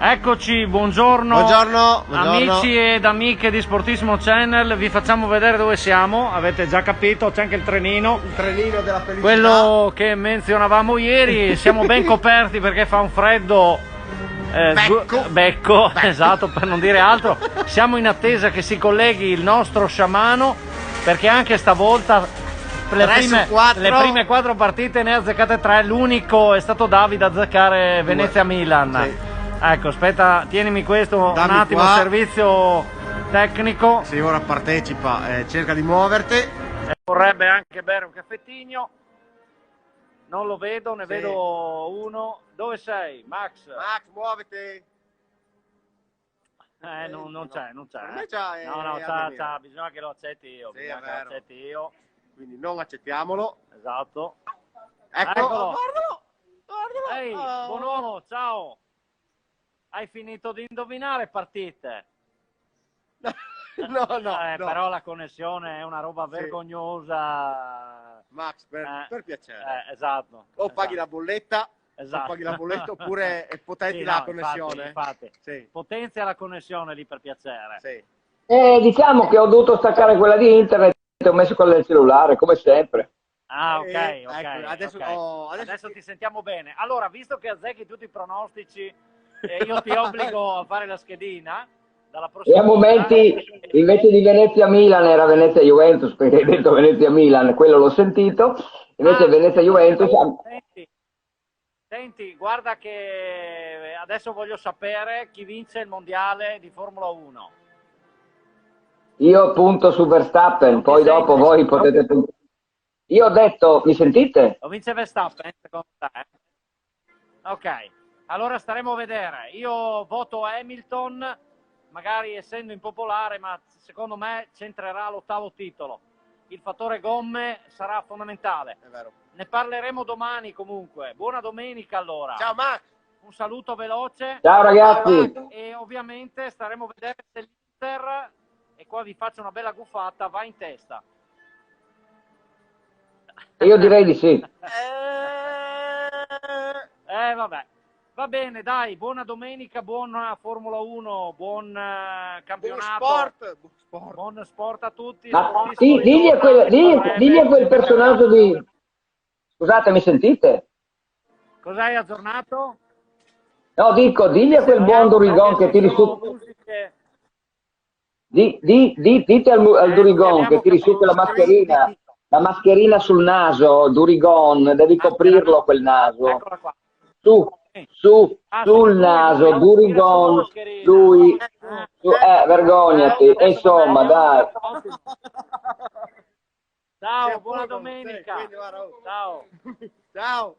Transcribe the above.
Eccoci, buongiorno. Buongiorno. Amici ed amiche di Sportissimo Channel, vi facciamo vedere dove siamo, avete già capito, c'è anche il trenino. Il trenino della felicità. Quello che menzionavamo ieri, siamo ben coperti perché fa un freddo becco, esatto, per non dire altro. Siamo in attesa che si colleghi il nostro sciamano, perché anche stavolta le prime 4 partite ne ha azzeccate 3, l'unico è stato Davide a azzeccare Venezia-Milan. Sì. Ecco, aspetta, tienimi questo Dammi un attimo, qua. Servizio tecnico. Se ora partecipa, cerca di muoverti. Vorrebbe anche bere un caffettino. Non lo vedo, ne Sì. vedo uno. Dove sei, Max? Max, muoviti. Non c'è. Per me già è No, a c'ha, bisogna che lo accetti io. Sì, Bisogna è che lo vero. accetti io. Quindi non accettiamolo. Esatto. Eccolo. Eccolo. Guardalo. Ehi, Oh. buon uomo, ciao. Hai finito di indovinare partite? No. Però la connessione è una roba Sì. vergognosa. Max, per piacere. Esatto. O paghi la bolletta, Esatto. o paghi la bolletta oppure potenzi Sì, la no, connessione. Infatti. Sì. Potenzia la connessione lì per piacere. Sì. Diciamo che ho dovuto staccare quella di internet e ho messo quella del cellulare, come sempre. Ah, ok. Ecco, adesso, Ok. adesso Ti sentiamo bene. Allora, visto che azzecchi tutti i pronostici, io ti obbligo a fare la schedina dalla E prossima a momenti, volta. invece di Venezia-Milan, era Venezia-Juventus, perché hai detto Venezia-Milan, quello l'ho sentito, invece Venezia-Juventus... Senti, guarda che adesso voglio sapere chi vince il mondiale di Formula 1. Io punto su Verstappen, Non ti poi dopo sento? voi potete... Io ho detto, mi sentite? Lo vince Verstappen, secondo te? Ok, allora staremo a vedere. Io voto Hamilton, magari essendo impopolare, ma secondo me centrerà l'ottavo titolo. Il fattore gomme sarà fondamentale. È vero. Ne parleremo domani comunque. Buona domenica allora. Ciao Max. Un saluto veloce. Ciao ragazzi! E ovviamente staremo a vedere se l'Inter, e qua vi faccio una bella guffata, va in testa. Io direi di sì. Vabbè. Va bene, dai, buona domenica, buona Formula 1, buon campionato. Buon sport a tutti. Ma digli a quel personaggio di... Scusate, mi sentite? Cos'hai aggiornato? No, dico, digli a quel buon Durigon che tiri su... Dite al Durigon che tiri su quella la mascherina sul naso, Durigon, devi coprirlo quel naso. Eccola qua. Sul naso, Durigon, lui, vergognati, insomma, dai. Ciao, buona domenica. Ciao. Ciao.